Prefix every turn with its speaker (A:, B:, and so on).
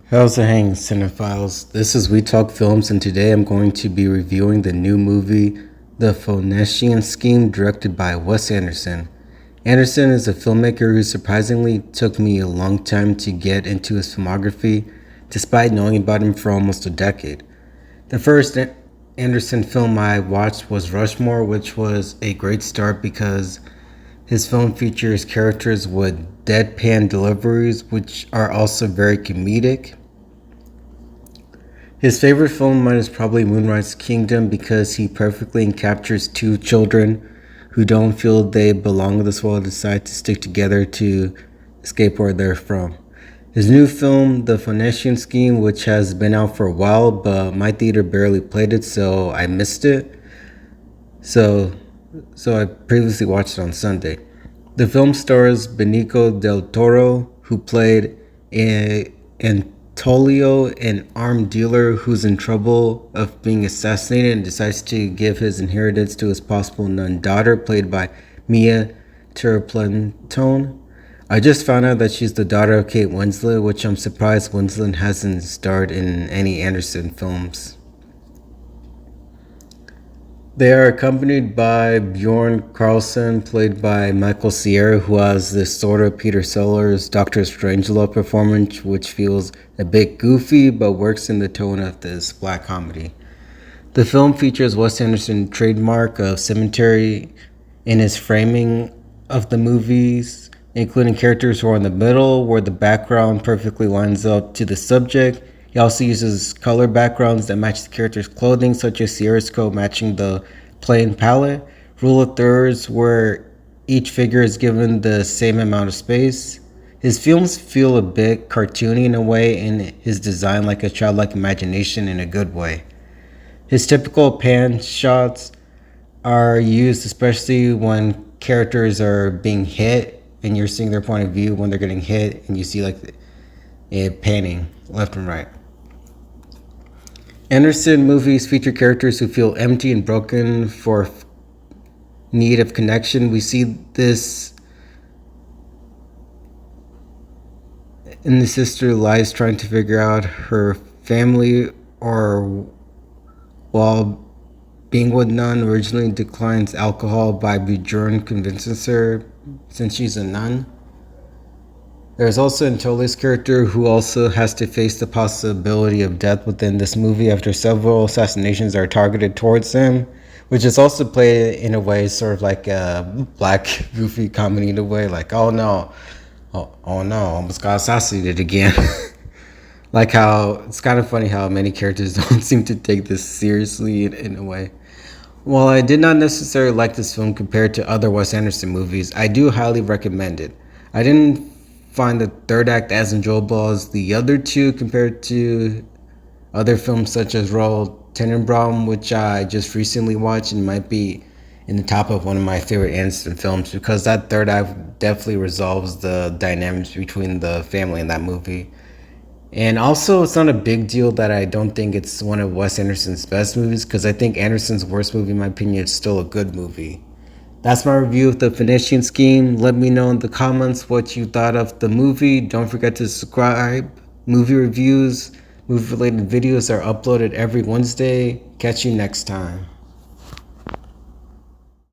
A: How's it hanging, cinephiles? This is We Talk Films, and today I'm going to be reviewing the new movie, The Phoenician Scheme, directed by Wes Anderson. Anderson is a filmmaker who surprisingly took me a long time to get into his filmography, despite knowing about him for almost a decade. The first Anderson film I watched was Rushmore, which was a great start because his film features characters with deadpan deliveries, which are also very comedic. His favorite film of mine is probably Moonrise Kingdom because he perfectly captures two children who don't feel they belong in this world and decide to stick together to escape where they're from. His new film, The Phoenician Scheme, which has been out for a while, but my theater barely played it, so I missed it. So I previously watched it on Sunday. The film stars Benicio del Toro, who played Antolio, an armed dealer who's in trouble of being assassinated and decides to give his inheritance to his possible nun daughter, played by Mia Turpentone. I just found out that she's the daughter of Kate Winslet, which I'm surprised Winslet hasn't starred in any Anderson films. They are accompanied by Bjorn Carlson, played by Michael Cera, who has this sort of Peter Sellers Dr. Strangelove performance, which feels a bit goofy but works in the tone of this black comedy. The film features Wes Anderson's trademark of symmetry in his framing of the movies, including characters who are in the middle, where the background perfectly lines up to the subject. He also uses color backgrounds that match the character's clothing, such as Sierra's coat matching the plain palette. Rule of thirds, where each figure is given the same amount of space. His films feel a bit cartoony in a way, and his design like a childlike imagination in a good way. His typical pan shots are used especially when characters are being hit and you're seeing their point of view when they're getting hit, and you see like it panning left and right. Anderson movies feature characters who feel empty and broken for need of connection. We see this in the sister Lies trying to figure out her family, or while being with nun originally declines alcohol by Bjorn convinces her since she's a nun. There's also Antolia's character, who also has to face the possibility of death within this movie after several assassinations are targeted towards him, which is also played in a way sort of like a black goofy comedy in a way, like, oh no, almost got assassinated again. Like how it's kind of funny how many characters don't seem to take this seriously in a way. While I did not necessarily like this film compared to other Wes Anderson movies, I do highly recommend it. I didn't find the third act as enjoyable as the other two compared to other films such as Royal Tenenbaum, which I just recently watched and might be in the top of one of my favorite Anderson films, because that third act definitely resolves the dynamics between the family in that movie. And also, it's not a big deal that I don't think it's one of Wes Anderson's best movies, because I think Anderson's worst movie, in my opinion, is still a good movie. That's my review of The Phoenician Scheme. Let me know in the comments what you thought of the movie. Don't forget to subscribe. Movie reviews, movie-related videos are uploaded every Wednesday. Catch you next time.